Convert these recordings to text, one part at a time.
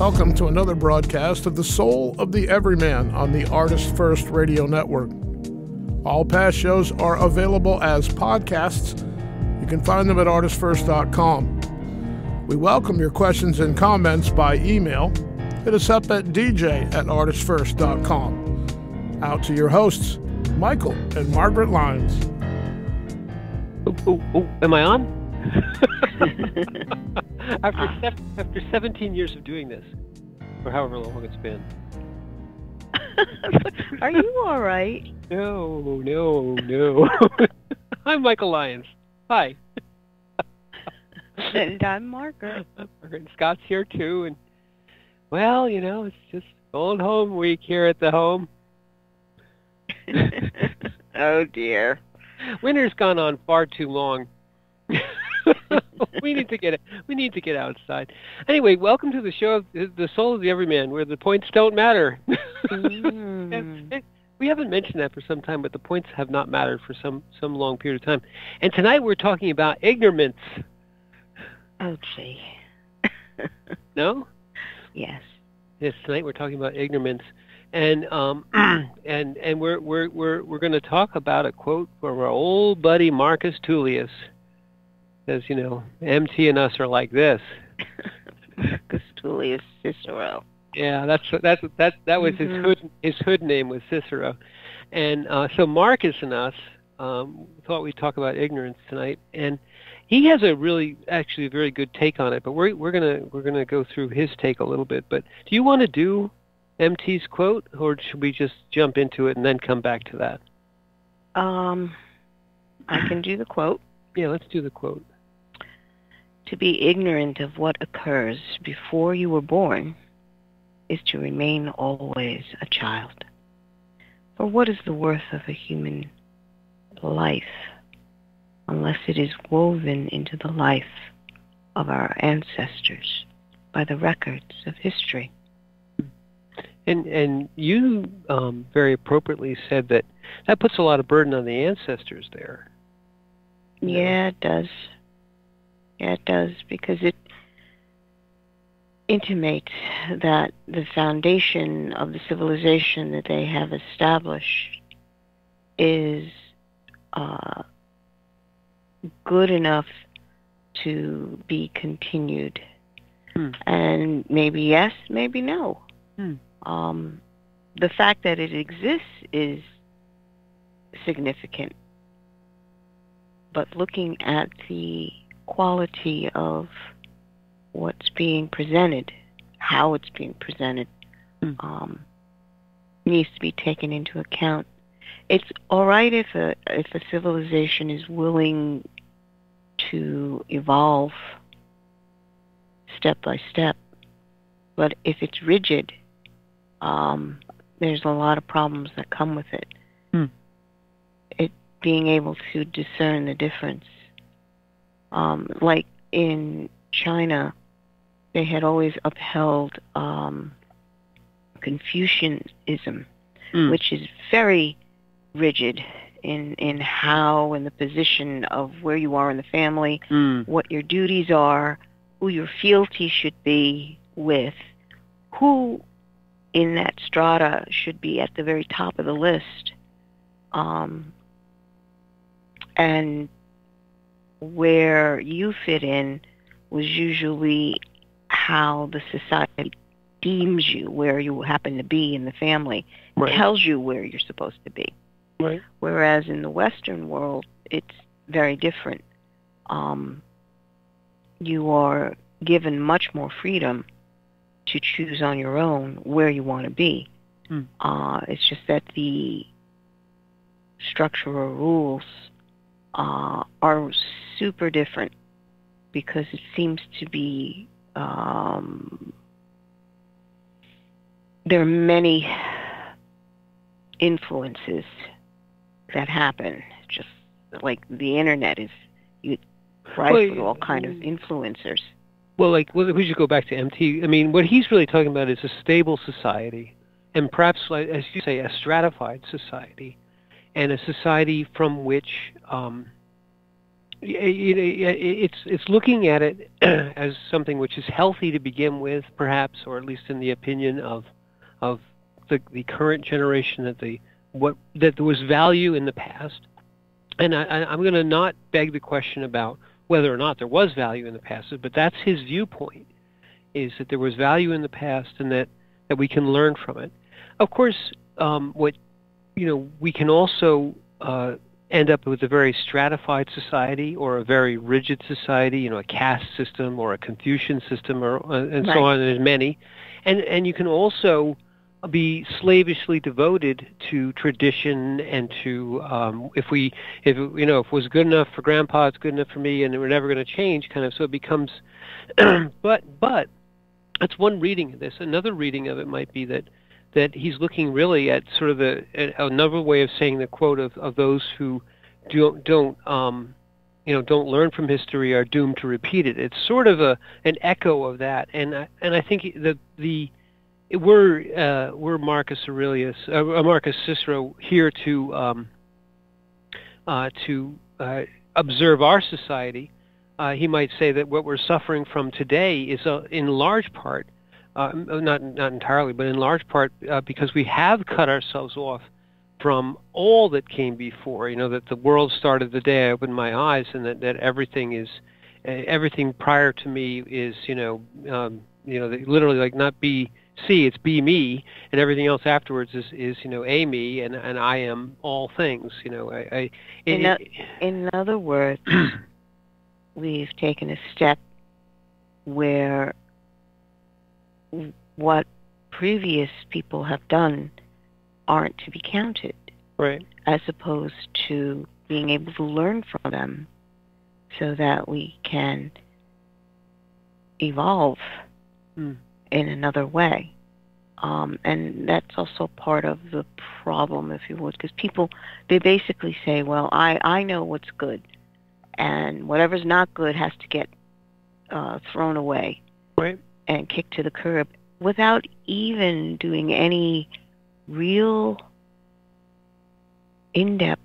Welcome to another broadcast of The Soul of the Everyman on the ArtistFirst radio network. All past shows are available as podcasts. You can find them at ArtistFirst.com. We welcome your questions and comments by email. Hit us up at dj@artistfirst.com. Out to your hosts, Michael and Margaret Lyons. Am I on? After 17 years of doing this, or however long it's been. Are you all right? No. I'm Michael Lyons. Hi. And I'm Margaret. Margaret. Scott's here too, and well, you know, it's just going home week here at the home. Oh dear. Winter's gone on far too long. We need to get outside. Anyway, welcome to the show of The Soul of the Everyman, where the points don't matter. We haven't mentioned that for some time, but the points have not mattered for some long period of time. And tonight we're talking about ignorance. Oh gee. No? Yes. Yes, tonight we're talking about ignorance. And and we're going to talk about a quote from our old buddy Marcus Tullius. Says, you know, MT and us are like this. Marcus Tullius Cicero. Yeah, that was his hood name was Cicero, and so Marcus and us thought we'd talk about ignorance tonight, and he has a really actually very good take on it. But we're gonna go through his take a little bit. But do you want to do MT's quote, or should we just jump into it and then come back to that? I can do the quote. Yeah, let's do the quote. To be ignorant of what occurs before you were born is to remain always a child. For what is the worth of a human life unless it is woven into the life of our ancestors by the records of history? And you very appropriately said that puts a lot of burden on the ancestors there. Yeah, it does. Yeah, it does, because it intimates that the foundation of the civilization that they have established is good enough to be continued. And maybe yes, maybe no. The fact that it exists is significant. But looking at the quality of what's being presented, how it's being presented, needs to be taken into account. It's all right if a civilization is willing to evolve step by step, but if it's rigid, there's a lot of problems that come with it. It being able to discern the difference. Like in China, they had always upheld Confucianism, which is very rigid in how and the position of where you are in the family, what your duties are, who your fealty should be with, who in that strata should be at the very top of the list, and where you fit in was usually how the society deems you, where you happen to be in the family, tells you where you're supposed to be. Right. Whereas in the Western world, it's very different. You are given much more freedom to choose on your own where you want to be. It's just that the structural rules are super different, because it seems to be there are many influences that happen, just like the internet is rife with all kind of influencers. Well, we should go back to MT. I mean, what he's really talking about is a stable society, and perhaps, as you say, a stratified society, and a society from which It's looking at it as something which is healthy to begin with, perhaps, or at least in the opinion of the current generation, that there was value in the past. And I'm going to not beg the question about whether or not there was value in the past, but that's his viewpoint, is that there was value in the past and that we can learn from it. Of course, we can also end up with a very stratified society or a very rigid society, a caste system or a Confucian system, and so on. There's many, and you can also be slavishly devoted to tradition and to if it was good enough for Grandpa, it's good enough for me, and we're never going to change, kind of. So it becomes, but that's one reading of this. Another reading of it might be that he's looking really at sort of another way of saying the quote of those who don't learn from history are doomed to repeat it. It's sort of an echo of that, and I think we're Marcus Cicero here to observe our society. He might say that what we're suffering from today is in large part, not entirely, but in large part because we have cut ourselves off from all that came before. That the world started the day I opened my eyes, and that everything prior to me is literally like not be C, it's be me, and everything else afterwards is a me, and I am all things. In other words, we've taken a step where what previous people have done aren't to be counted, right? As opposed to being able to learn from them, so that we can evolve in another way. And that's also part of the problem, if you would, because people, they basically say, well, I know what's good, and whatever's not good has to get thrown away, right, and kicked to the curb, without even doing any real in-depth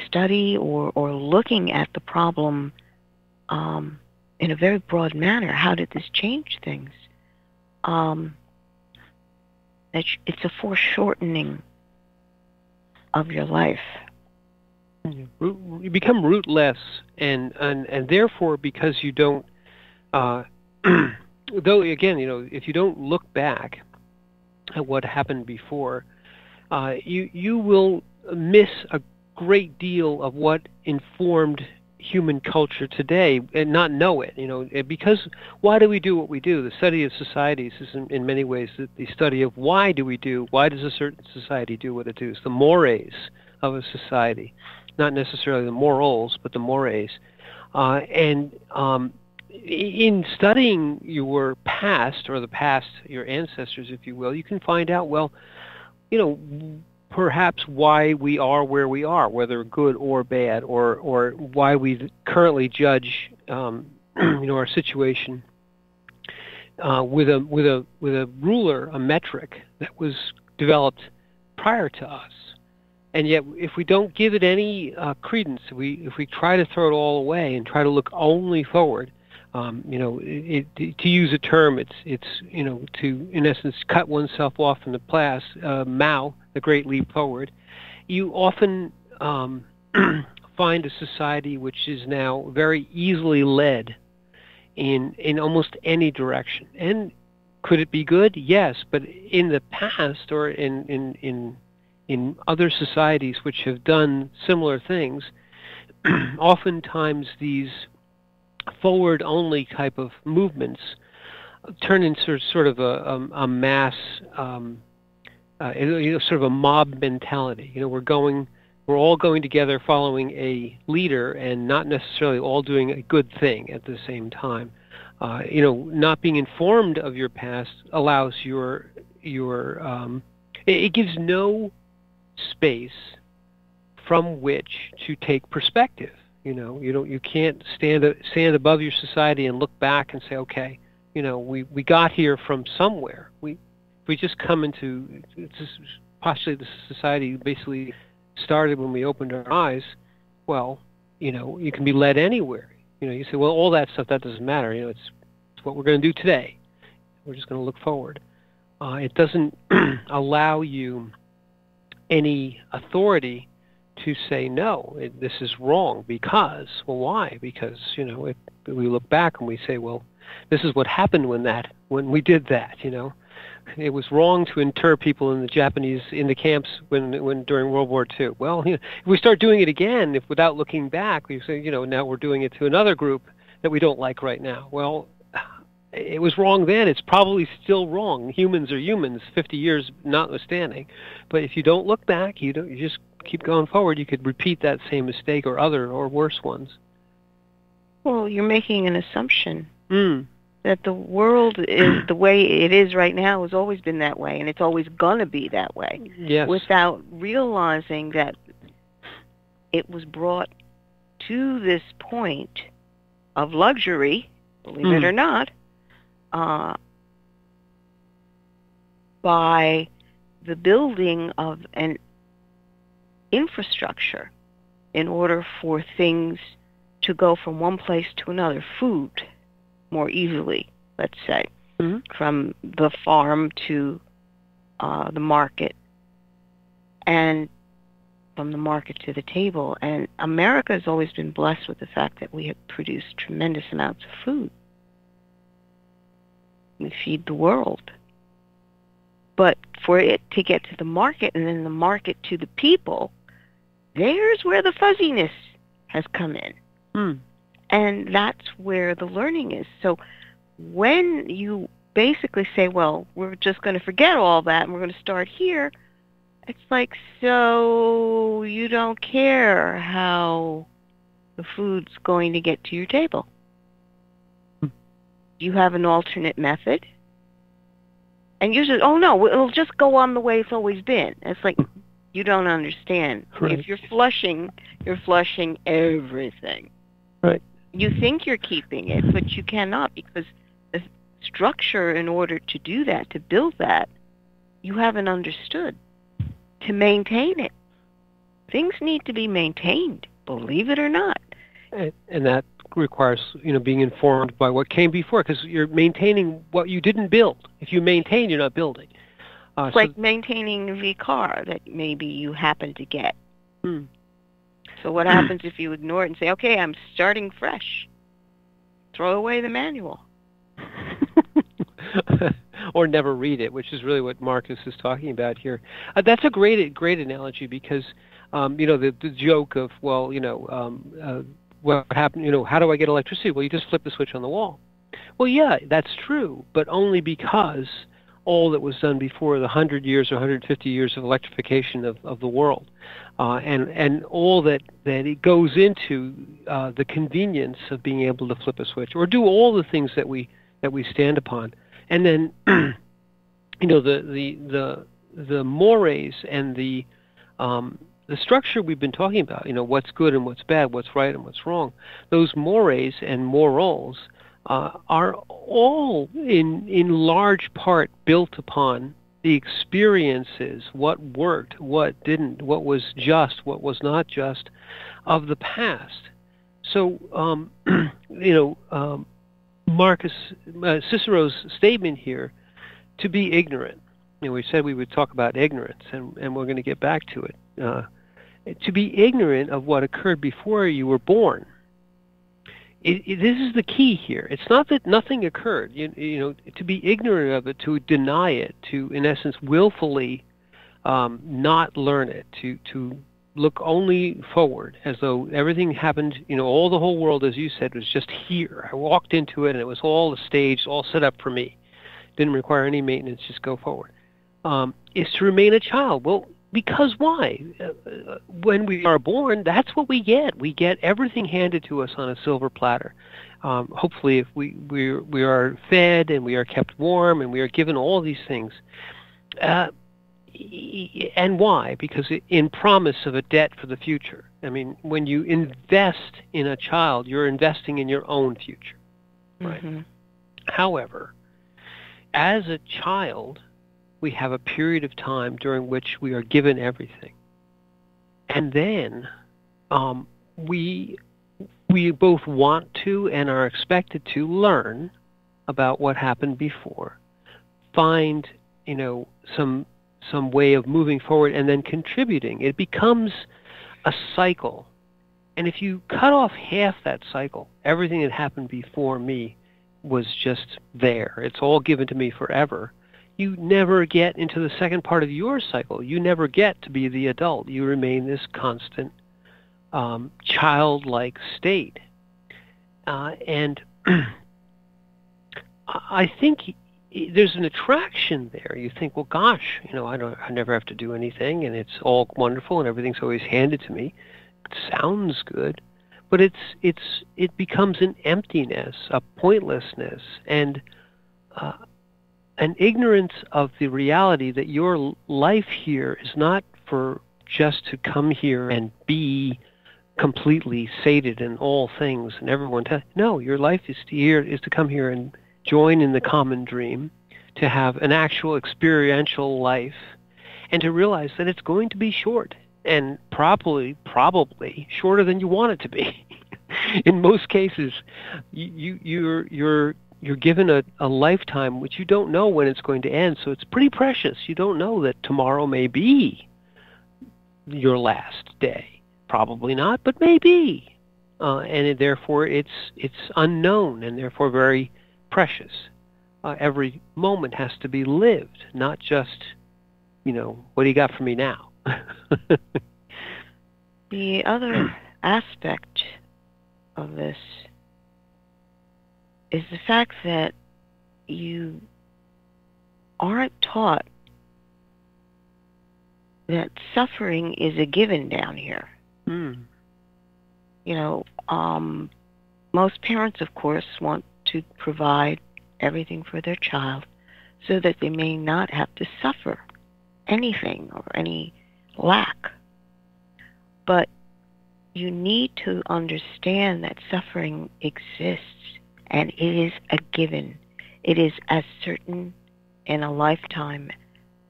study or looking at the problem in a very broad manner. How did this change things? It's a foreshortening of your life. You become rootless, and therefore, because you don't, though again, if you don't look back at what happened before, you will miss a great deal of what informed human culture today and not know it. Because why do we do what we do? The study of societies is in many ways the study of why does a certain society do what it does, the mores of a society, not necessarily the morals, but the mores. In studying your past, or your ancestors, if you will, you can find out, well, perhaps why we are where we are, whether good or bad, or why we currently judge, our situation with a ruler, a metric that was developed prior to us. And yet, if we don't give it any credence, if we try to throw it all away and try to look only forward, to use a term, it's to, in essence, cut oneself off from the past, Mao, the Great Leap Forward, you often find a society which is now very easily led in almost any direction. And could it be good? Yes, but in the past, or in other societies which have done similar things, oftentimes these forward-only type of movements turn into sort of a mass, sort of a mob mentality. We're all going together following a leader, and not necessarily all doing a good thing at the same time. Not being informed of your past allows it gives no space from which to take perspective. You can't stand above your society and look back and say, okay, we got here from somewhere. We just come into postulate the society basically started when we opened our eyes. Well, you can be led anywhere. You say, well, all that stuff, that doesn't matter. It's what we're going to do today. We're just going to look forward. It doesn't allow you any authority to say, no, this is wrong because, well, why? Because, if we look back and we say, well, this is what happened when we did that, It was wrong to inter people in the camps when during World War II. Well, if we start doing it again, without looking back, we say, now we're doing it to another group that we don't like right now. Well, it was wrong then. It's probably still wrong. Humans are humans, 50 years notwithstanding. But if you don't look back, you just keep going forward, you could repeat that same mistake or other or worse ones. Well, you're making an assumption that the world is the way it is right now, has always been that way, and it's always going to be that way. Yes. Without realizing that it was brought to this point of luxury, believe it or not, by the building of an infrastructure in order for things to go from one place to another, food more easily, let's say, from the farm to the market, and from the market to the table. And America has always been blessed with the fact that we have produced tremendous amounts of food. We feed the world. But for it to get to the market and then the market to the people, there's where the fuzziness has come in. And that's where the learning is. So when you basically say, well, we're just going to forget all that and we're going to start here, it's like, so you don't care how the food's going to get to your table. You have an alternate method. And you say, oh, no, it'll just go on the way it's always been. It's like, you don't understand. Right. If you're flushing everything. Right. You think you're keeping it, but you cannot, because the structure in order to do that, to build that, you haven't understood. To maintain it. Things need to be maintained, believe it or not. And that requires, being informed by what came before, because you're maintaining what you didn't build. If you maintain, you're not building. It's like maintaining the car that maybe you happen to get. So what happens if you ignore it and say, okay, I'm starting fresh? Throw away the manual. Or never read it, which is really what Marcus is talking about here. That's a great analogy, because, the joke of, well, what happened, how do I get electricity? Well, you just flip the switch on the wall. Well, yeah, that's true, but only because all that was done before the 100 years or 150 years of electrification of the world, and all that it goes into the convenience of being able to flip a switch or do all the things that we stand upon, and then the mores and the structure we've been talking about, what's good and what's bad, what's right and what's wrong. Those mores and morals are all in large part built upon the experiences, what worked, what didn't, what was just, what was not just, of the past. So, Cicero's statement here, to be ignorant. We said we would talk about ignorance, and we're going to get back to it. To be ignorant of what occurred before you were born. This is the key here. It's not that nothing occurred. To be ignorant of it, to deny it, to, in essence, willfully not learn it, to look only forward, as though everything happened, the whole world, as you said, was just here. I walked into it, and it was all a stage, all set up for me. Didn't require any maintenance, just go forward. Is to remain a child. Well, because why? When we are born, that's what we get. We get everything handed to us on a silver platter. Hopefully, if we are fed and we are kept warm and we are given all these things. And why? Because in promise of a debt for the future. I mean, when you invest in a child, you're investing in your own future. Right? Mm-hmm. However, as a child, we have a period of time during which we are given everything. And then we we both want to and are expected to learn about what happened before, find, some way of moving forward and then contributing. It becomes a cycle. And if you cut off half that cycle, everything that happened before me was just there. It's all given to me forever. You never get into the second part of your cycle. You never get to be the adult. You remain this constant childlike state. And I think there's an attraction there. You think, well, gosh, I never have to do anything, and it's all wonderful, and everything's always handed to me. It sounds good, but it becomes an emptiness, a pointlessness, and an ignorance of the reality that your life here is not for just to come here and be completely sated in all things and everyone. No, your life is to come here and join in the common dream, to have an actual experiential life, and to realize that it's going to be short, and probably shorter than you want it to be. In most cases, you're given a lifetime which you don't know when it's going to end, so it's pretty precious. You don't know that tomorrow may be your last day. Probably not, but maybe. Therefore it's unknown, and therefore very precious. Every moment has to be lived, not just, what do you got for me now? The other aspect of this is the fact that you aren't taught that suffering is a given down here. Most parents, of course, want to provide everything for their child so that they may not have to suffer anything or any lack. But you need to understand that suffering exists, and it is a given. It is as certain in a lifetime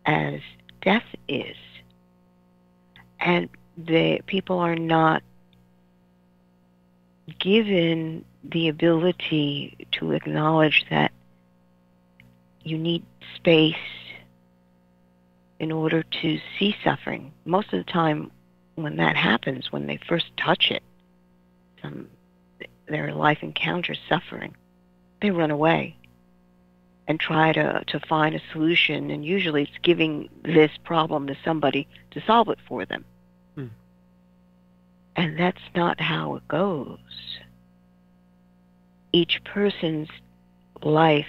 as death is. And the people are not given the ability to acknowledge that you need space in order to see suffering. Most of the time when that happens, when they first touch it, their life encounters suffering, they run away and try to find a solution, and usually it's giving this problem to somebody to solve it for them. And that's not how it goes. Each person's life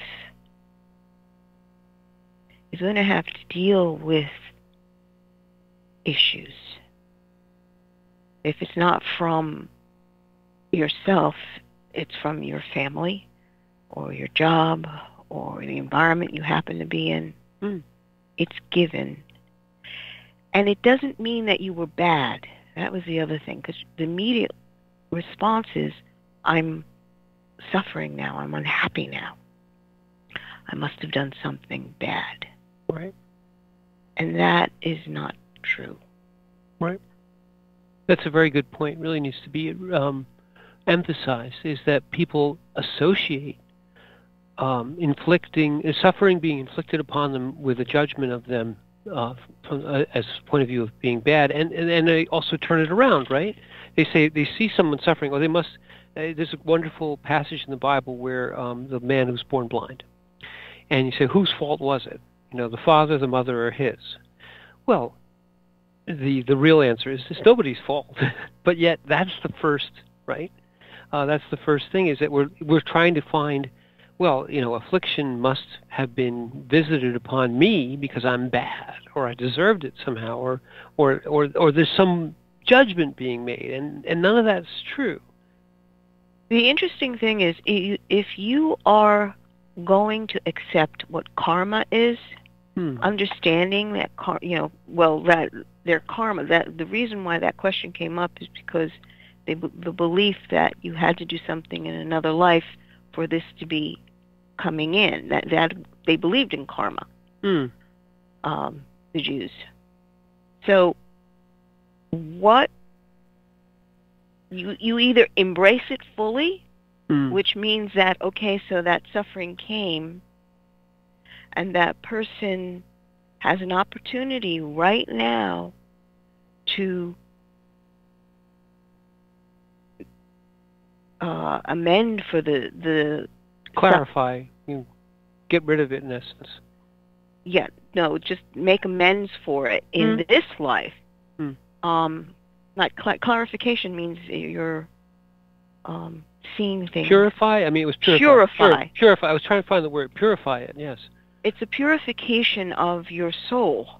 is going to have to deal with issues. If it's not from yourself, it's from your family or your job or the environment you happen to be in. It's given. And it doesn't mean that you were bad. That was the other thing, because the immediate response is, I'm suffering now, I'm unhappy now. I must have done something bad. Right. And that is not true. Right. That's a very good point. It really needs to be emphasized, is that people associate suffering being inflicted upon them with a judgment of them as a point of view of being bad, and they also turn it around, right? They say they see someone suffering, or they must. There's a wonderful passage in the Bible where the man who's born blind, and you say, whose fault was it? The father, the mother, or his? Well, the real answer is it's nobody's fault, but yet that's the first, right? That's the first thing, is that we're trying to find, well, affliction must have been visited upon me because I'm bad, or I deserved it somehow, or there's some judgment being made, and none of that's true. The interesting thing is, if you are going to accept what karma is, understanding that that their karma, that the reason why that question came up is because the belief that you had to do something in another life for this to be coming in, that they believed in karma, the Jews. So what You either embrace it fully, which means that, okay, so that suffering came, and that person has an opportunity right now to amend for the clarify, get rid of it in essence. Yeah, no, just make amends for it in this life. Like clarification means you're seeing things. Purify? I mean, it was purify. Purify. Purify. I was trying to find the word. Purify it, yes. It's a purification of your soul,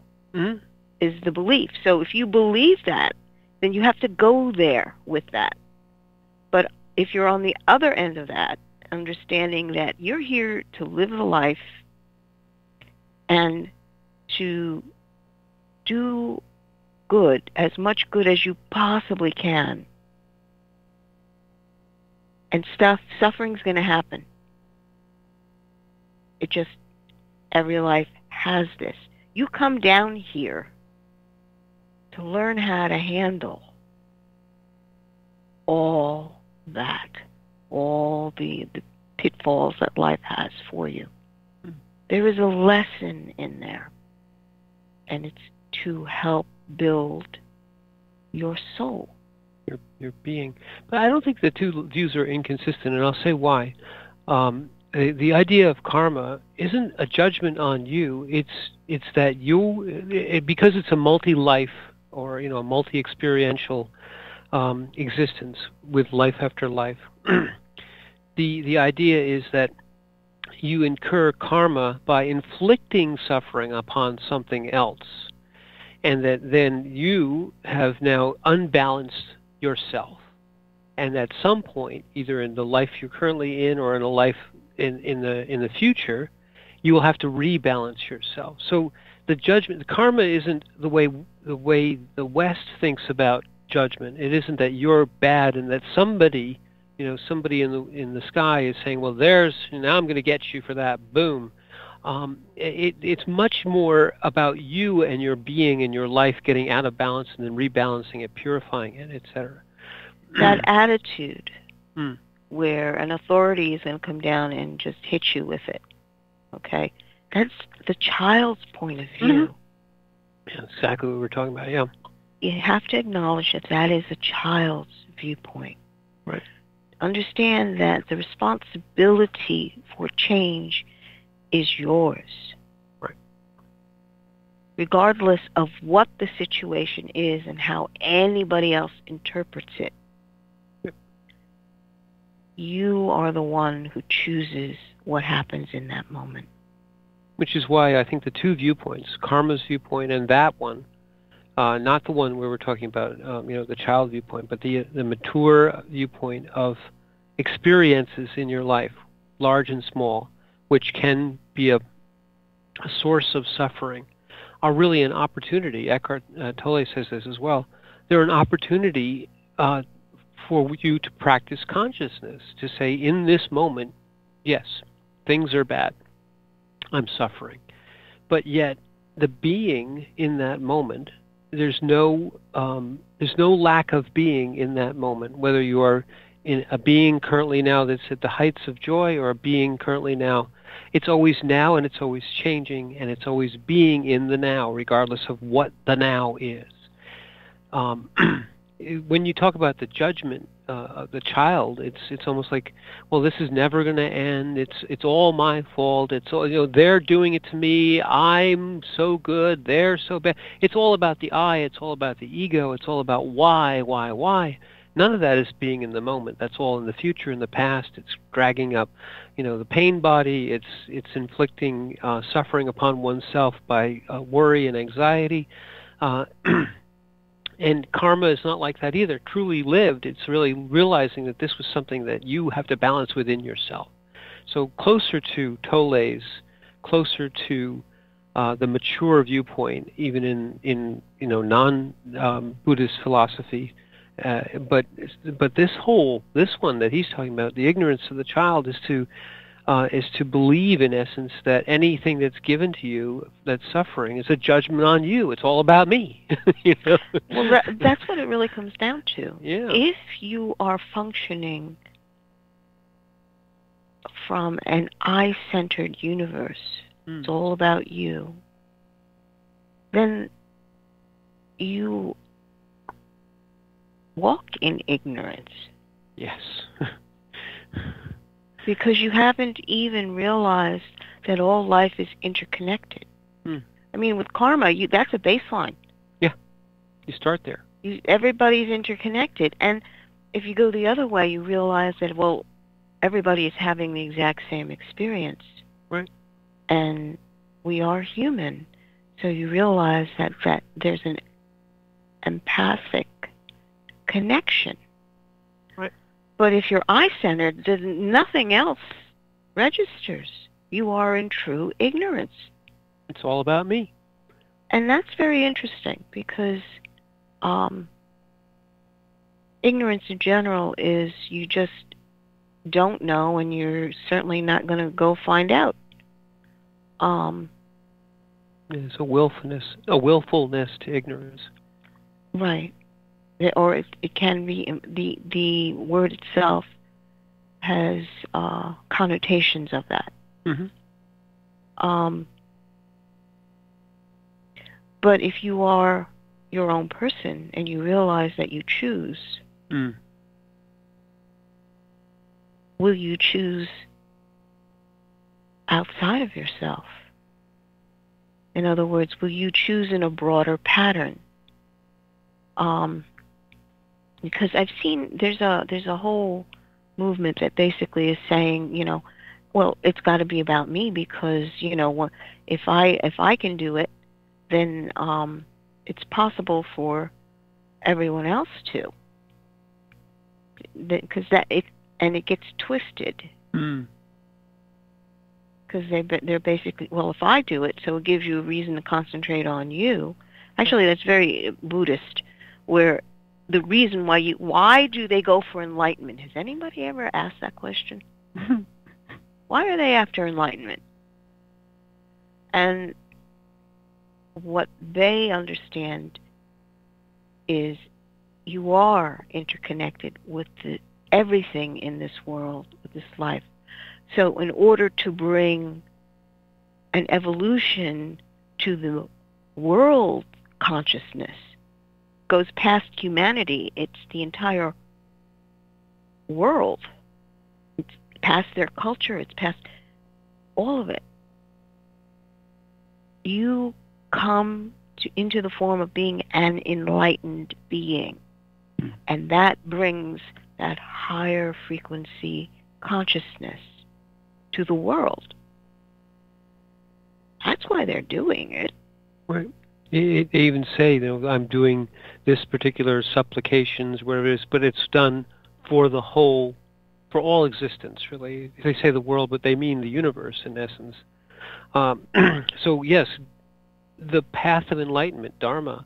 is the belief. So if you believe that, then you have to go there with that. But if you're on the other end of that, understanding that you're here to live a life and to do good, as much good as you possibly can. And suffering's going to happen. It just, every life has this. You come down here to learn how to handle all that, all the pitfalls that life has for you. There is a lesson in there, and it's to help build your soul. Your being. But I don't think the two views are inconsistent, and I'll say why. The idea of karma isn't a judgment on you. It's that because it's a multi-life or a multi-experiential existence with life after life. The idea is that you incur karma by inflicting suffering upon something else, and that then you have now unbalanced yourself, and at some point, either in the life you're currently in or in a life in the future, you will have to rebalance yourself. So the karma isn't the way the West thinks about judgment. It isn't that you're bad and that somebody in the sky is saying, well, now I'm going to get you for that. Boom. It's much more about you and your being and your life getting out of balance and then rebalancing it, purifying it, etc. That attitude where an authority is going to come down and just hit you with it, okay? That's the child's point of view. Yeah, exactly what we're talking about, yeah. You have to acknowledge that is a child's viewpoint. Right. Understand that the responsibility for change is yours. Right. Regardless of what the situation is and how anybody else interprets it. Yep. You are the one who chooses what happens in that moment. Which is why I think the two viewpoints, karma's viewpoint and that one, not the one where we're talking about, the child viewpoint, but the mature viewpoint of experiences in your life, large and small, which can be a source of suffering, are really an opportunity. Eckhart Tolle says this as well. They're an opportunity for you to practice consciousness, to say, in this moment, yes, things are bad. I'm suffering. But yet, the being in that moment, there's no lack of being in that moment, whether you are in a being currently now that's at the heights of joy or a being currently now. It's always now, and it's always changing, and it's always being in the now, regardless of what the now is. When you talk about the judgment of the child, it's almost like, well, this is never going to end. It's all my fault. It's all, they're doing it to me. I'm so good. They're so bad. It's all about the I. It's all about the ego. It's all about why. None of that is being in the moment. That's all in the future, in the past. It's dragging up, the pain body. It's inflicting suffering upon oneself by worry and anxiety. And karma is not like that either. Truly lived, it's really realizing that this was something that you have to balance within yourself. So closer to Tolle's, closer to the mature viewpoint, even in non-Buddhist philosophy. But this one that he's talking about, the ignorance of the child, is to is to believe, in essence, that anything that's given to you that's suffering is a judgment on you. It's all about me. You know? Well, that's what it really comes down to. Yeah. If you are functioning from an I-centered universe, it's all about you, then you walk in ignorance. Yes. Because you haven't even realized that all life is interconnected. I mean, with karma, that's a baseline. Yeah. You start there. Everybody's interconnected. And if you go the other way, you realize that, well, everybody is having the exact same experience. Right. And we are human. So you realize that there's an empathic connection. Right. But if you're I-centered, then nothing else registers. You are in true ignorance. It's all about me. And that's very interesting because ignorance in general is you just don't know, and you're certainly not going to go find out. There's a willfulness to ignorance. Right. Or it can be, the word itself has connotations of that. But if you are your own person and you realize that you choose, will you choose outside of yourself? In other words, will you choose in a broader pattern? Because I've seen there's a whole movement that basically is saying, well, it's got to be about me because if I can do it, then it's possible for everyone else to. Because it gets twisted. Because they're basically, well, if I do it, so it gives you a reason to concentrate on you. Actually, that's very Buddhist, where the reason why do they go for enlightenment? Has anybody ever asked that question? Why are they after enlightenment? And what they understand is you are interconnected with everything in this world, with this life. So in order to bring an evolution to the world consciousness, goes past humanity, it's the entire world. It's past their culture, it's past all of it. You come into the form of being an enlightened being, and that brings that higher frequency consciousness to the world. That's why they're doing it. Right. They even say, I'm doing this particular supplications, whatever it is, but it's done for the whole, for all existence, really. They say the world, but they mean the universe, in essence. So, yes, the path of enlightenment, Dharma,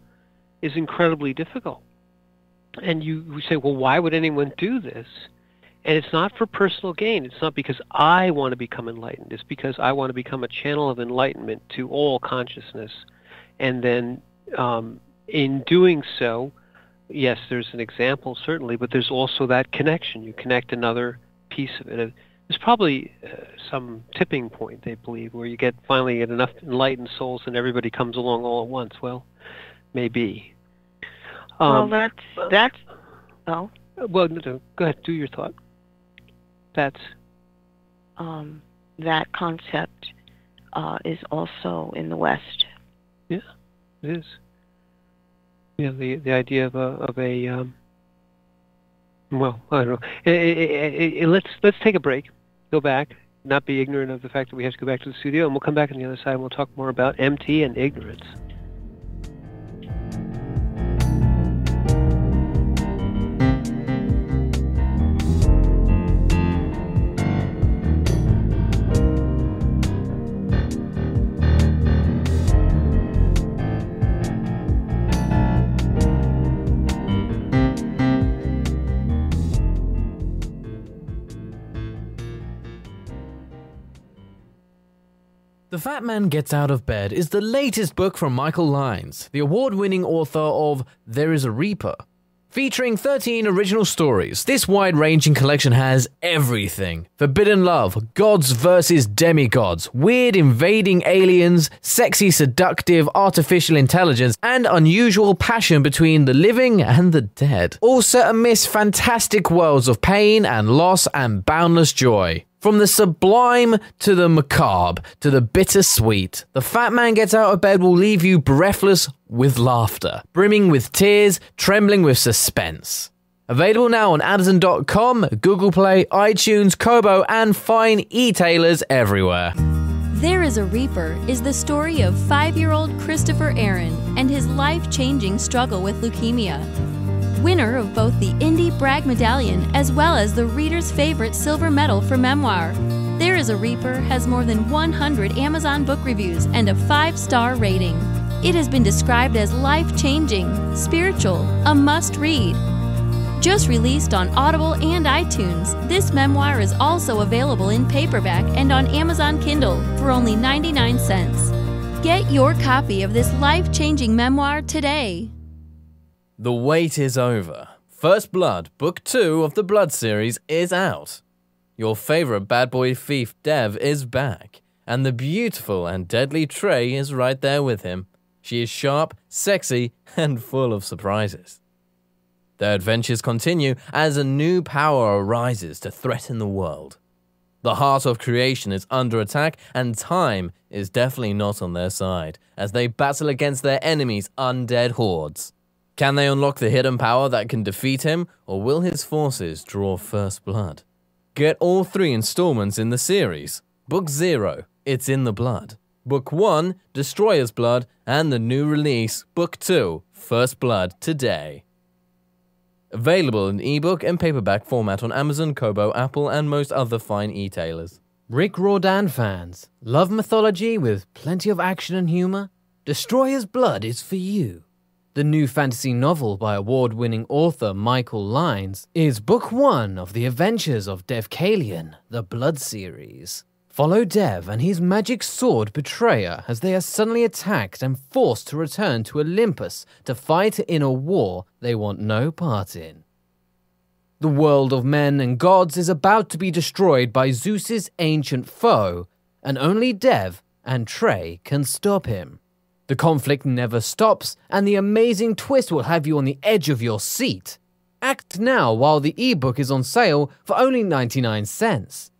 is incredibly difficult. And you say, well, why would anyone do this? And it's not for personal gain. It's not because I want to become enlightened. It's because I want to become a channel of enlightenment to all consciousness. And then in doing so, yes, there's an example, certainly, but there's also that connection. You connect another piece of it. There's probably some tipping point, they believe, where you finally get enough enlightened souls and everybody comes along all at once. Well, maybe. Well, that's oh. Well, no, go ahead, do your thought. That's that concept is also in the West. Yeah, it is. Yeah, the idea of a well, I don't know. Let's take a break, go back, not be ignorant of the fact that we have to go back to the studio, and we'll come back on the other side and we'll talk more about MT and ignorance. The Fat Man Gets Out of Bed is the latest book from Michael Lyons, the award-winning author of There is a Reaper. Featuring 13 original stories, this wide-ranging collection has everything. Forbidden love, gods versus demigods, weird invading aliens, sexy seductive artificial intelligence, and unusual passion between the living and the dead. All set amidst fantastic worlds of pain and loss and boundless joy. From the sublime to the macabre to the bittersweet, The Fat Man Gets Out of Bed will leave you breathless with laughter, brimming with tears, trembling with suspense. Available now on Amazon.com, Google Play, iTunes, Kobo, and fine e-tailers everywhere. There is a Reaper is the story of 5-year-old Christopher Aaron and his life-changing struggle with leukemia. Winner of both the Indie Bragg Medallion as well as the reader's favorite silver medal for memoir. There is a Reaper has more than 100 Amazon book reviews and a 5-star rating. It has been described as life-changing, spiritual, a must-read. Just released on Audible and iTunes, this memoir is also available in paperback and on Amazon Kindle for only 99 cents. Get your copy of this life-changing memoir today. The wait is over. First Blood, Book 2 of the Blood series is out. Your favorite bad boy thief, Dev, is back, and the beautiful and deadly Trey is right there with him. She is sharp, sexy, and full of surprises. Their adventures continue as a new power arises to threaten the world. The heart of creation is under attack, and time is definitely not on their side as they battle against their enemies' undead hordes. Can they unlock the hidden power that can defeat him, or will his forces draw first blood? Get all 3 installments in the series. Book 0, It's in the Blood. Book 1, Destroyer's Blood, and the new release, Book 2, First Blood, today. Available in ebook and paperback format on Amazon, Kobo, Apple, and most other fine e-tailers. Rick Riordan fans, love mythology with plenty of action and humor? Destroyer's Blood is for you. The new fantasy novel by award-winning author Michael Lyons is Book 1 of the adventures of Dev Kalian, the Blood series. Follow Dev and his magic sword Betrayer as they are suddenly attacked and forced to return to Olympus to fight in a war they want no part in. The world of men and gods is about to be destroyed by Zeus's ancient foe, and only Dev and Trey can stop him. The conflict never stops, and the amazing twist will have you on the edge of your seat. Act now while the ebook is on sale for only 99 cents.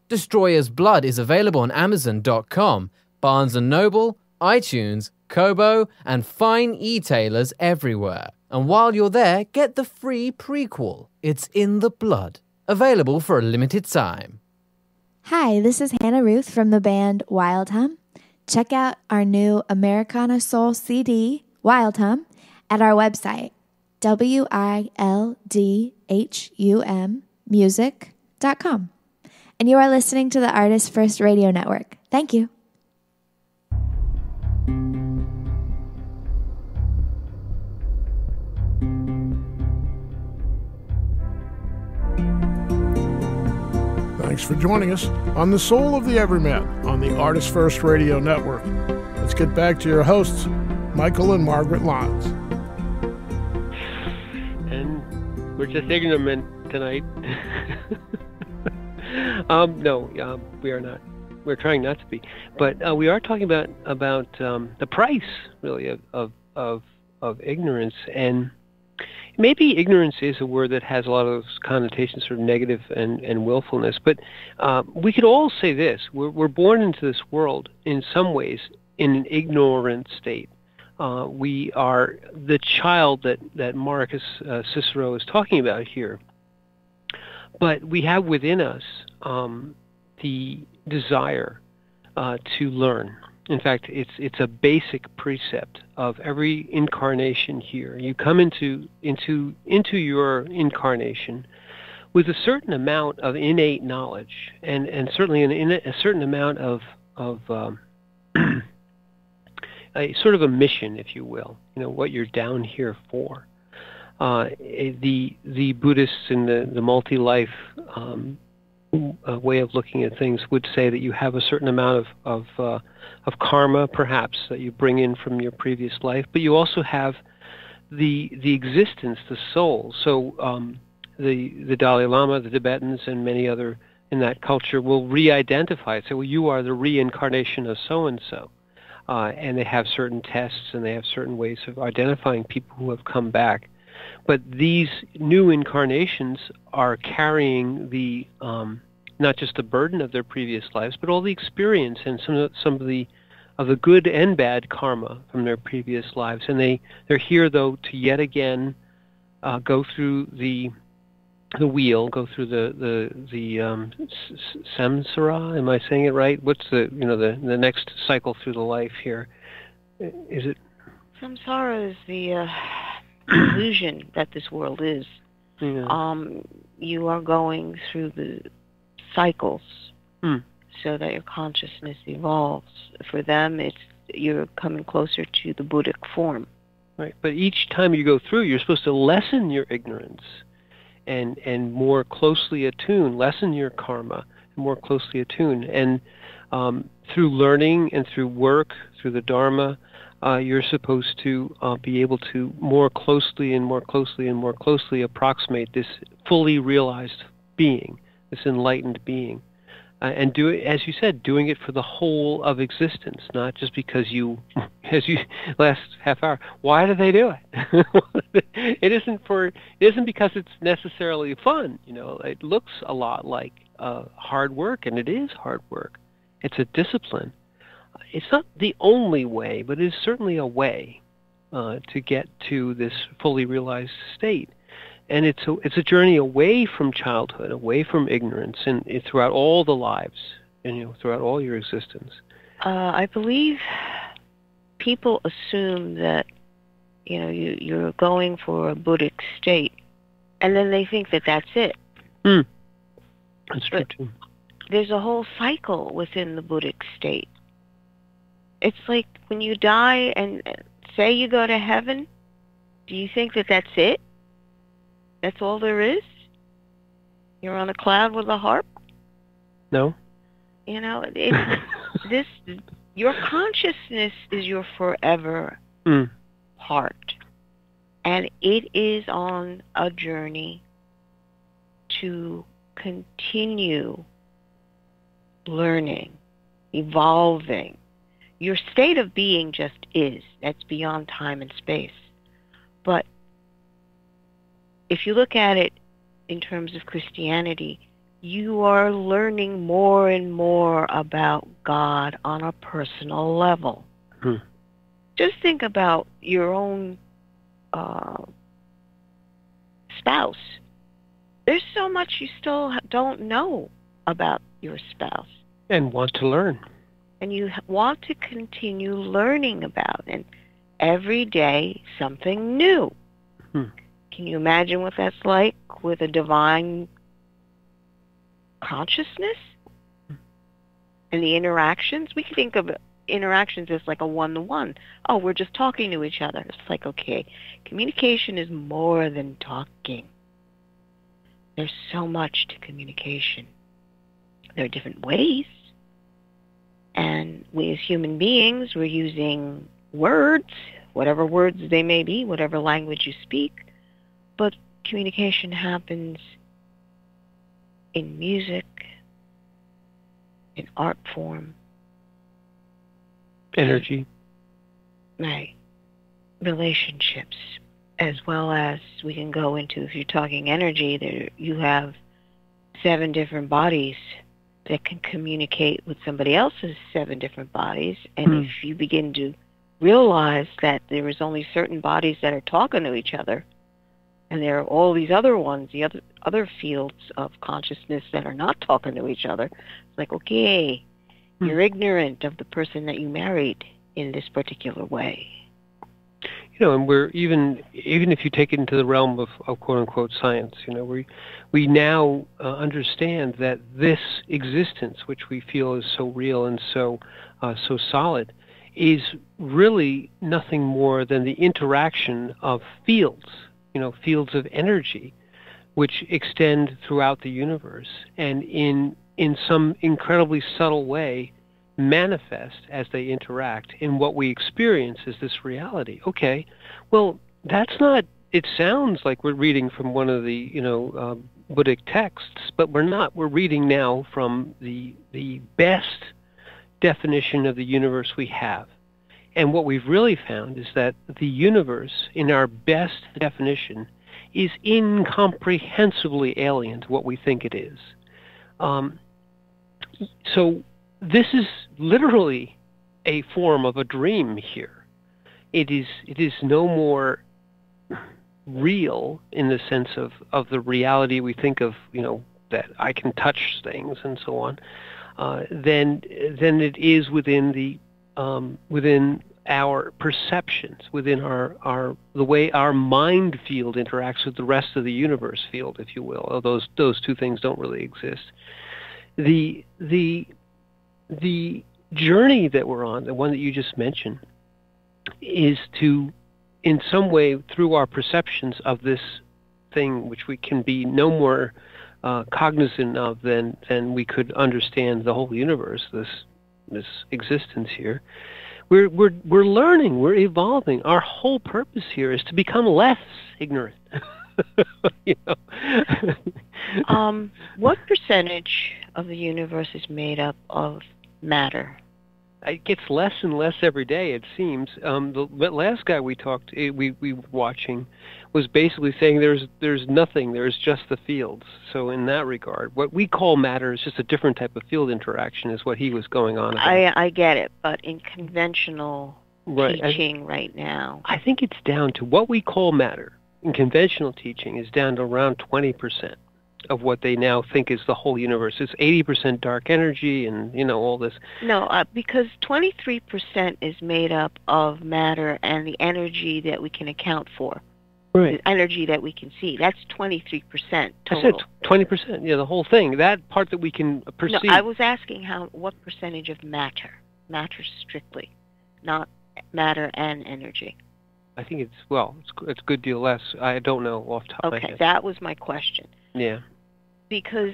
Destroyer's Blood is available on Amazon.com, Barnes & Noble, iTunes, Kobo, and fine e-tailers everywhere. And while you're there, get the free prequel, It's in the Blood, available for a limited time. Hi, this is Hannah Ruth from the band Wild Hum. Check out our new Americana Soul CD, Wild Hum, at our website, wildhummusic.com. And you are listening to the ArtistFirst Radio Network. Thank you. Thanks for joining us on The Soul of the Everyman on the ArtistFirst Radio Network. Let's get back to your hosts, Michael and Margaret Lyons. And we're just ignorant tonight. We are not. We're trying not to be. But we are talking about the price, really, of ignorance. And maybe ignorance is a word that has a lot of those connotations, sort of negative and willfulness. But we could all say this. We're born into this world, in some ways, in an ignorant state. We are the child that Marcus Cicero is talking about here. But we have within us the desire to learn. In fact, it's a basic precept of every incarnation here. You come into your incarnation with a certain amount of innate knowledge, and certainly a certain amount of a sort of a mission, if you will. You know what you're down here for. The Buddhists in the multi-life way of looking at things would say that you have a certain amount of karma, perhaps, that you bring in from your previous life, but you also have the existence, the soul. So the Dalai Lama, the Tibetans, and many other in that culture will re-identify it. So you are the reincarnation of so-and-so. And they have certain tests, and they have certain ways of identifying people who have come back. But these new incarnations are carrying the not just the burden of their previous lives, but all the experience and some of the good and bad karma from their previous lives. And they're here, though, to yet again go through the wheel, go through the samsara. Am I saying it right? What's the next cycle through the life here? Is it? Samsara is the illusion that this world is. Yeah. You are going through the cycles so that your consciousness evolves. For them, you're coming closer to the Buddhic form. Right. But each time you go through, you're supposed to lessen your ignorance and more closely attune, lessen your karma, and more closely attune. And through learning and through work, through the Dharma, you're supposed to be able to more closely and more closely and more closely approximate this fully realized being, this enlightened being. And do it, as you said, doing it for the whole of existence, not just because as you last half hour. Why do they do it? It isn't because it's necessarily fun. It looks a lot like hard work, and it is hard work. It's a discipline. It's not the only way, but it is certainly a way to get to this fully realized state. And it's a journey away from childhood, away from ignorance, and throughout all the lives, and throughout all your existence. I believe people assume that you're going for a Buddhic state, and then they think that that's it. That's true too. There's a whole cycle within the Buddhic state. It's like when you die and say you go to heaven, do you think that that's it? That's all there is? You're on a cloud with a harp? No. It's your consciousness is your forever part. And it is on a journey to continue learning, evolving. Your state of being just is. That's beyond time and space. But if you look at it in terms of Christianity, you are learning more and more about God on a personal level. Just think about your own spouse. There's so much you still don't know about your spouse. And want to learn. And you want to continue learning about it. And every day, something new. Can you imagine what that's like with a divine consciousness? And the interactions? We can think of interactions as like a one-to-one. Oh, we're just talking to each other. It's like, okay, communication is more than talking. There's so much to communication. There are different ways. And we as human beings, we're using words, whatever words they may be, whatever language you speak. But communication happens in music, in art form. Energy. Right. Relationships. As well as we can go into, if you're talking energy, there you have 7 different bodies that can communicate with somebody else's 7 different bodies. And if you begin to realize that there is only certain bodies that are talking to each other, and there are all these other ones, the other fields of consciousness that are not talking to each other. It's like, okay, you're ignorant of the person that you married in this particular way. And we're even if you take it into the realm of quote unquote science, we now understand that this existence, which we feel is so real and so solid, is really nothing more than the interaction of fields. Fields of energy which extend throughout the universe, and in some incredibly subtle way manifest as they interact in what we experience as this reality. Okay, well, that's not, it sounds like we're reading from one of the, Buddhic texts, but we're not. We're reading now from the best definition of the universe we have. And what we've really found is that the universe, in our best definition, is incomprehensibly alien to what we think it is. So this is literally a form of a dream here. It is no more real in the sense of the reality we think of, that I can touch things and so on, than it is within our perceptions, within the way our mind field interacts with the rest of the universe field, if you will. Although those two things don't really exist. The journey that we're on, the one that you just mentioned, is to, in some way, through our perceptions of this thing, which we can be no more cognizant of than we could understand the whole universe, this existence here. We're learning, we're evolving. Our whole purpose here is to become less ignorant. What percentage of the universe is made up of matter? It gets less and less every day, it seems. The last guy we were watching was basically saying there's nothing, there's just the fields. So in that regard, what we call matter is just a different type of field interaction, is what he was going on about. I get it, but in conventional teaching right now, I think it's down to what we call matter. In conventional teaching is down to around 20% of what they now think is the whole universe. It's 80% dark energy and, all this. No, because 23% is made up of matter and the energy that we can account for. Right. The energy that we can see. That's 23% total. I said 20%, the whole thing. That part that we can perceive. No, I was asking what percentage of matter strictly, not matter and energy. I think it's a good deal less. I don't know off the top of my head. Okay, that was my question. Yeah. Because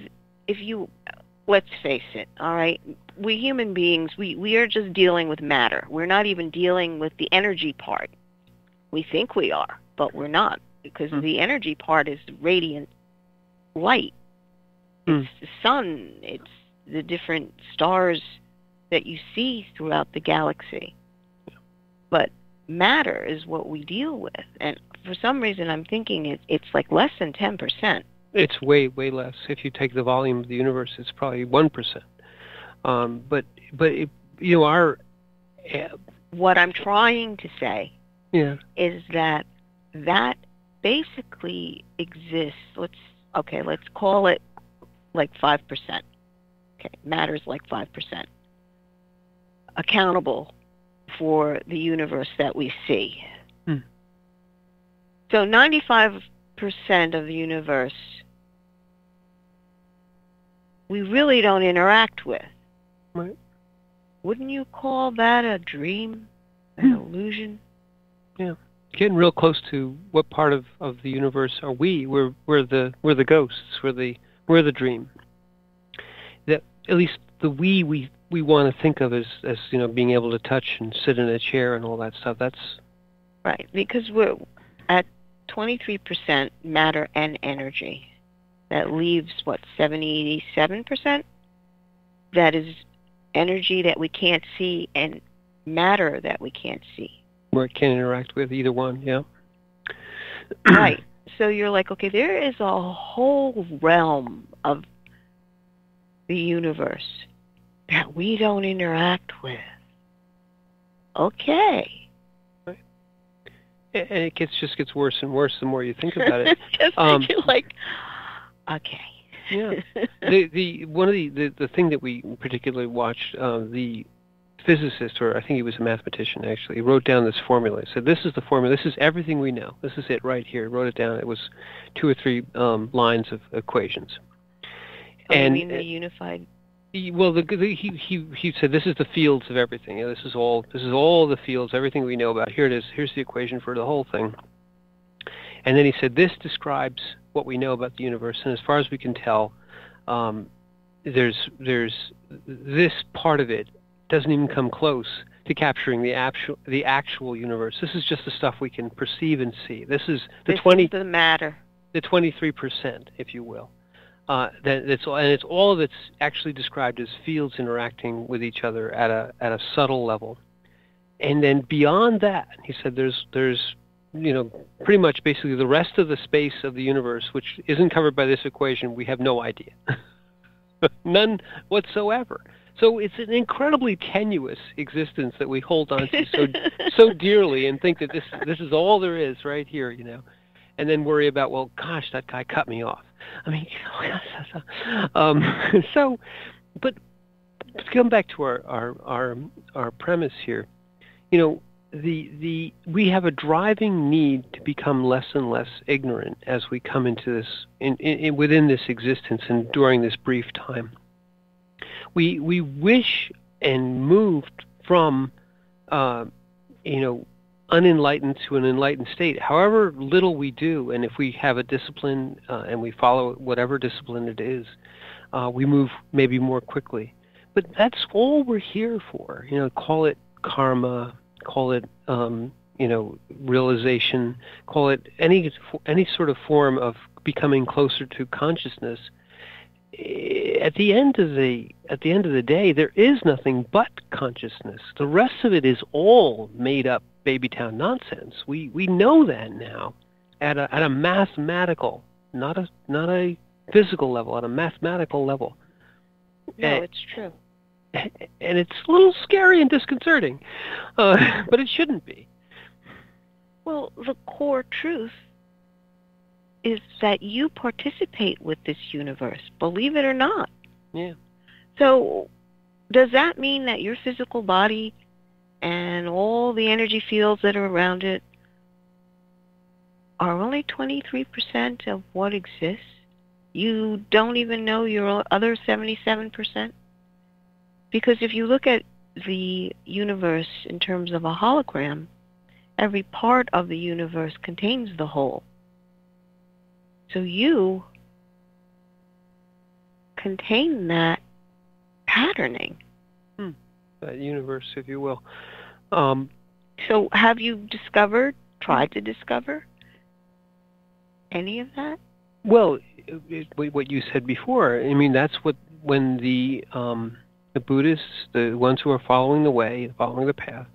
let's face it, all right, we human beings, we are just dealing with matter. We're not even dealing with the energy part. We think we are, but we're not, because the energy part is radiant light. It's the sun. It's the different stars that you see throughout the galaxy. Yeah. But matter is what we deal with, and for some reason I'm thinking it's like less than 10%. It's way, way less. If you take the volume of the universe, it's probably 1%. But what I'm trying to say is that basically exists. Let's call it like 5%. Okay, matter's like 5%. Accountable for the universe that we see. So 95% of the universe we really don't interact with. Right. Wouldn't you call that a dream, an illusion? Yeah. Getting real close to what part of the universe are we? We're the ghosts. We're the dream. That at least the we want to think of as being able to touch and sit in a chair and all that stuff. That's right, because we're at 23% matter and energy. That leaves 77%? That is energy that we can't see and matter that we can't see. Where it can't interact with either one, yeah. Right. So you're like, okay, there is a whole realm of the universe that we don't interact with. Okay. Right. And it just gets worse and worse the more you think about it. Just makes you like, okay. Yeah. The thing that we particularly watched, the physicist, or I think he was a mathematician actually, he wrote down this formula. He said, this is the formula, this is everything we know. This is it right here. He wrote it down. It was 2 or 3 lines of equations. And you mean the unified? Well, he said this is the fields of everything. This is all the fields, everything we know about. Here it is. Here's the equation for the whole thing. And then he said, this describes what we know about the universe, and as far as we can tell, there's this part of it doesn't even come close to capturing the actual universe. This is just the stuff we can perceive and see. This is the the matter. The 23%, if you will. It's all of it's actually described as fields interacting with each other at a subtle level. And then beyond that, he said there's pretty much basically the rest of the space of the universe, which isn't covered by this equation, we have no idea. None whatsoever. So it's an incredibly tenuous existence that we hold on to so dearly and think that this is all there is right here, and then worry about, well, gosh, that guy cut me off. I mean, but to come back to our premise here, we have a driving need to become less and less ignorant as we come into this within this existence and during this brief time. We wish and moved from unenlightened to an enlightened state. However little we do, and if we have a discipline and we follow whatever discipline it is, we move maybe more quickly. But that's all we're here for. Call it karma, call it realization, call it any sort of form of becoming closer to consciousness. At the end of the day, there is nothing but consciousness. The rest of it is all made up babytown nonsense. We know that now, at a mathematical, not a physical level, at a mathematical level. No, it's true. And it's a little scary and disconcerting, but it shouldn't be. Well, the core truth is that you participate with this universe, believe it or not. Yeah. So does that mean that your physical body and all the energy fields that are around it are only 23% of what exists? You don't even know your other 77%? Because if you look at the universe in terms of a hologram, every part of the universe contains the whole. So you contain that patterning. That universe, if you will. So have you tried to discover any of that? Well, what you said before, I mean, that's when the Buddhists, the ones who are following the way, following the path,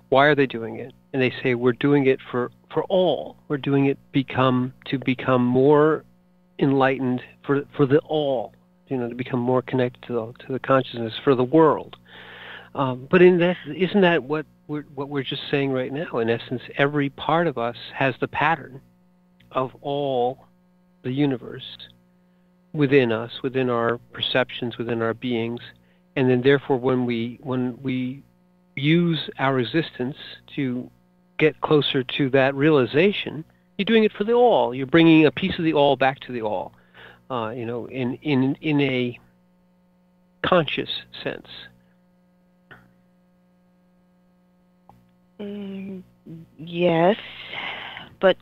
why are they doing it? And they say, we're doing it for all. We're doing it to become more enlightened for the all, to become more connected to the consciousness for the world. But isn't that what we're just saying right now? In essence, every part of us has the pattern of all the universe within us, within our perceptions, within our beings, and then therefore when we use our existence to get closer to that realization, you're doing it for the all. You're bringing a piece of the all back to the all, in a conscious sense. Yes, but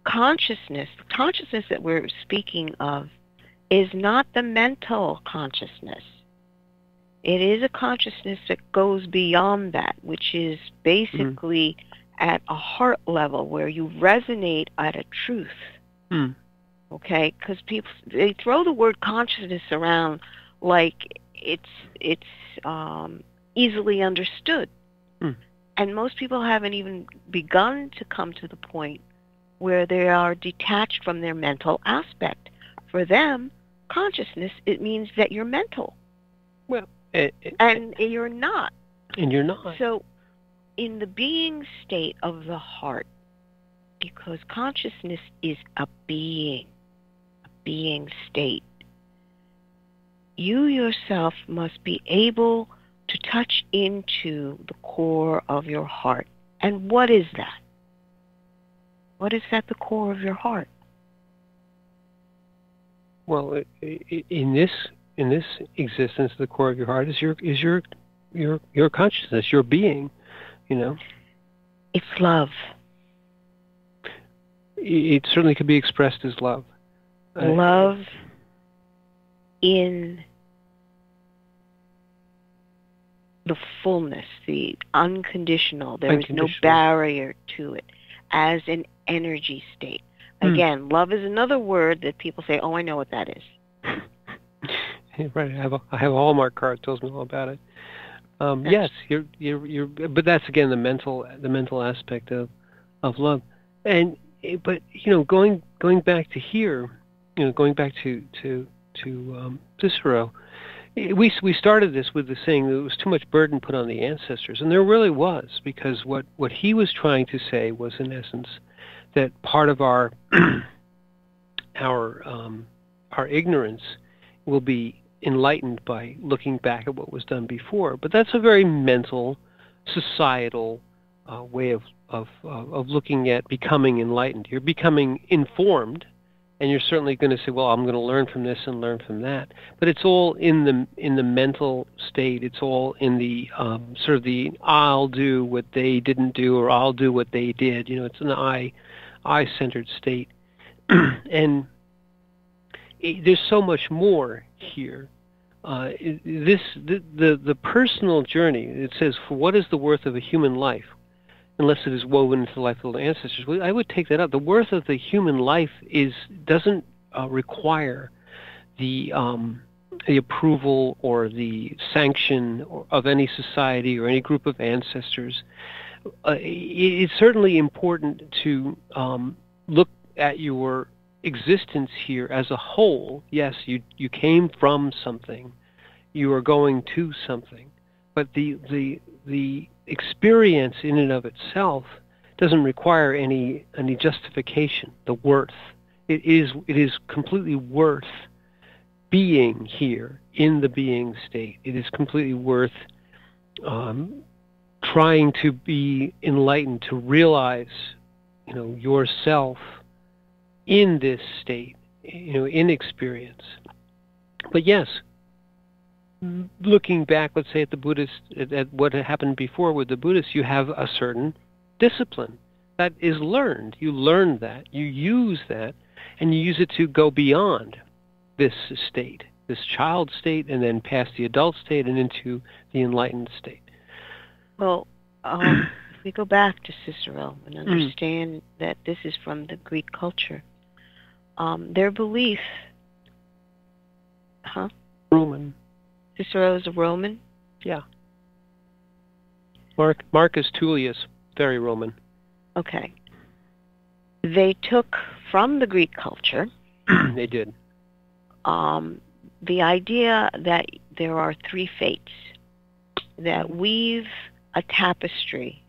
consciousness that we're speaking of is not the mental consciousness. It is a consciousness that goes beyond that, which is basically at a heart level where you resonate at a truth. Okay? Because people, they throw the word consciousness around like it's easily understood. And most people haven't even begun to come to the point where they are detached from their mental aspect. For them, consciousness, it means that you're mental. Well, and you're not. And you're not. So, in the being state of the heart, because consciousness is a being state, you yourself must be able to touch into the core of your heart. And what is that? What is at the core of your heart? Well, in this existence, the core of your heart is your consciousness, your being. It's love. it certainly could be expressed as love. Love in the fullness, the unconditional. There is no barrier to it, as an energy state. Again, love is another word that people say, "Oh, I know what that is." Right. I have a Hallmark card that tells me all about it. Yes, you're. But that's again the mental aspect of love, but going back to here, going back to Cicero. We started this with the saying that there was too much burden put on the ancestors, and there really was, because what he was trying to say was, in essence, that part of our our ignorance will be enlightened by looking back at what was done before. But that's a very mental, societal way of looking at becoming enlightened. You're becoming informed. And you're certainly going to say, well, I'm going to learn from this and learn from that. But it's all in the mental state. It's all in the sort of the I'll do what they didn't do, or I'll do what they did. It's an I-centered state. And there's so much more here. The personal journey. It says, for what is the worth of a human life, unless it is woven into the life of the ancestors? I would take that up. The worth of the human life doesn't require the approval or the sanction of any society or any group of ancestors. It's certainly important to look at your existence here as a whole. Yes, you came from something. You are going to something. But the experience in and of itself doesn't require any justification. The worth, it is completely worth being here in the being state. It is completely worth trying to be enlightened, to realize yourself in this state, in experience. But yes, looking back, let's say at what had happened before with the Buddhists, you have a certain discipline that is learned. You learn that, you use that, and you use it to go beyond this state, this child state, and then past the adult state and into the enlightened state. Well, if we go back to Cicero and understand that this is from the Greek culture, their belief, Roman. Cicero is a Roman? Yeah. Marcus Tullius, very Roman. Okay. They took from the Greek culture. They did. The idea that there are three fates that weave a tapestry,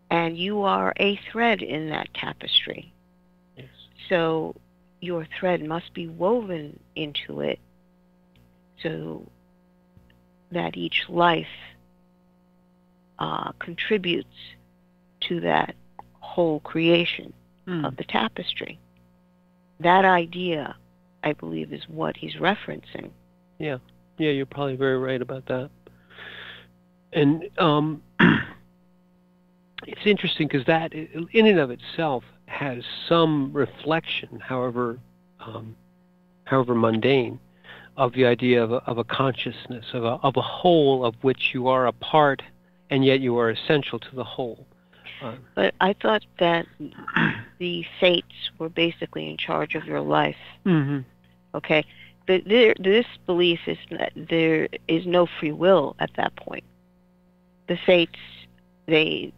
and you are a thread in that tapestry. Yes. So your thread must be woven into it, so that each life contributes to that whole creation of the tapestry. That idea, I believe, is what he's referencing. Yeah, you're probably very right about that. And it's interesting because that, in and of itself, has some reflection, however mundane, of the idea of a consciousness, of a whole of which you are a part, and yet you are essential to the whole. But I thought that the fates were basically in charge of your life. Mm-hmm. Okay? This belief is that there is no free will at that point. The fates, the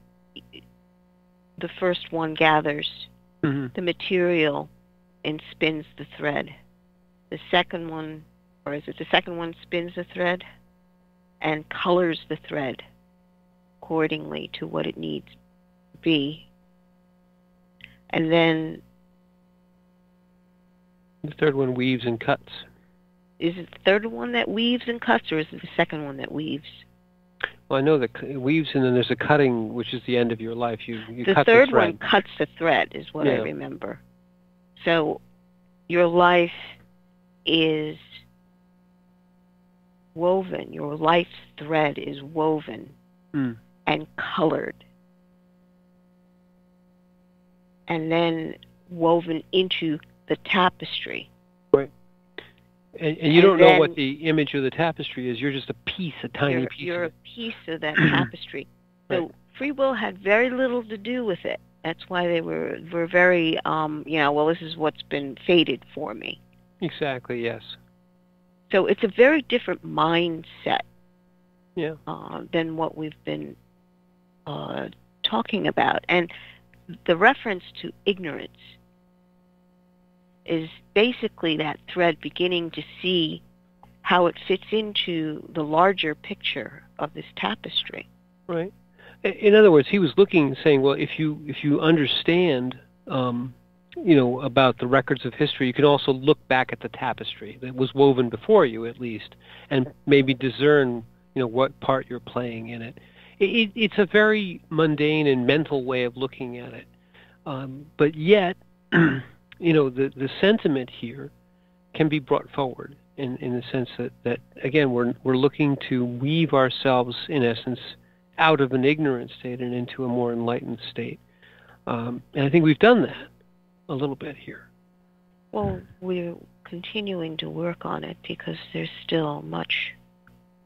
first one gathers the material and spins the thread. The second one, or is it the second one spins the thread and colors the thread accordingly to what it needs to be. And then the third one weaves and cuts. Is it the third one that weaves and cuts, or is it the second one that weaves? Well, I know that it weaves, and then there's a cutting, which is the end of your life. You the cut third the thread. One cuts the thread, is what I remember. So your life is woven. Your life's thread is woven and colored. And then woven into the tapestry. Right. And you don't know what the image of the tapestry is. You're just a piece, a tiny piece. You're a piece of that tapestry. So Right. free will had very little to do with it. That's why they were very, well, this is what's been fated for me. Exactly, yes. So it's a very different mindset Yeah. than what we've been talking about. And the reference to ignorance is basically that thread beginning to see how it fits into the larger picture of this tapestry. Right. In other words, he was looking and saying, well, if you understand, about the records of history, you can also look back at the tapestry that was woven before you, at least, and maybe discern, what part you're playing in it. It's a very mundane and mental way of looking at it, but yet, the sentiment here can be brought forward in the sense that again, we're looking to weave ourselves, in essence, out of an ignorant state and into a more enlightened state. And I think we've done that a little bit here. Well, we're continuing to work on it because there's still much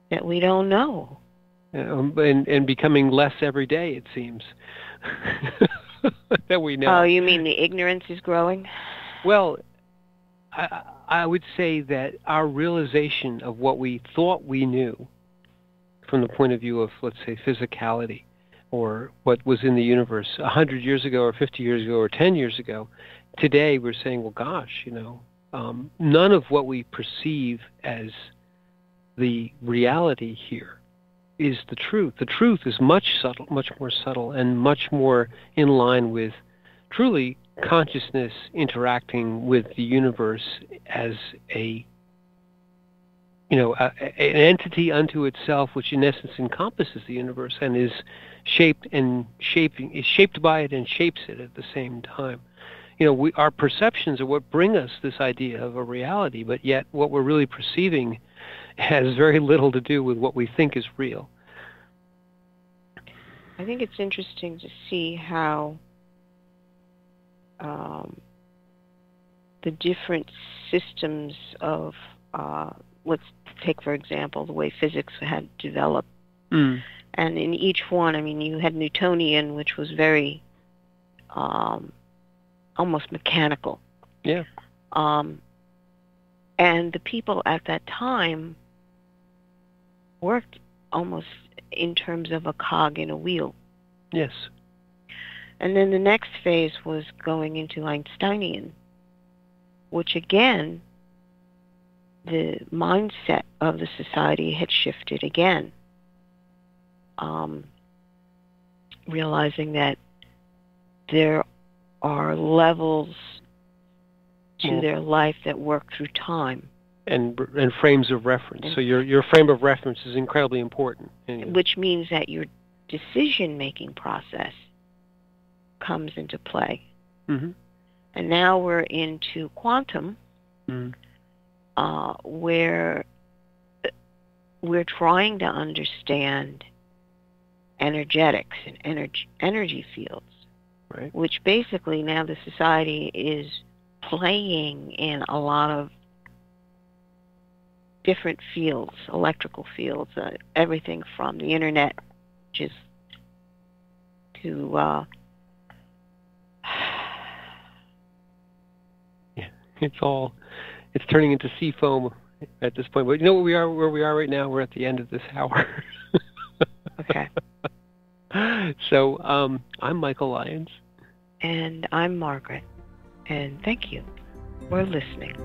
that we don't know. And becoming less every day, it seems, that we know. Oh, you mean the ignorance is growing? Well, I would say that our realization of what we thought we knew from the point of view of, let's say, physicality, or what was in the universe 100 years ago or 50 years ago or 10 years ago, today we're saying, well, gosh, none of what we perceive as the reality here is the truth. The truth is much more subtle, and much more in line with truly consciousness interacting with the universe as an entity unto itself, which in essence encompasses the universe and is shaped by it and shapes it at the same time. Our perceptions are what bring us this idea of a reality, but yet what we're really perceiving has very little to do with what we think is real. I think it's interesting to see how the different systems of, let's take, for example, the way physics had developed. And in each one, you had Newtonian, which was very almost mechanical. Yeah. And the people at that time worked almost in terms of a cog in a wheel. Yes. And then the next phase was going into Einsteinian, which again, the mindset of the society had shifted again, realizing that there are levels to their life that work through time. And frames of reference. So your frame of reference is incredibly important. Which means that your decision-making process comes into play. Mm-hmm. And now we're into quantum, where we're trying to understand energetics and energy fields, right? Which basically now the society is playing in a lot of different fields, electrical fields, everything from the internet just to it's turning into sea foam at this point. But you know where we are right now? We're at the end of this hour. Okay. So I'm Michael Lyons. And I'm Margaret. And thank you for listening.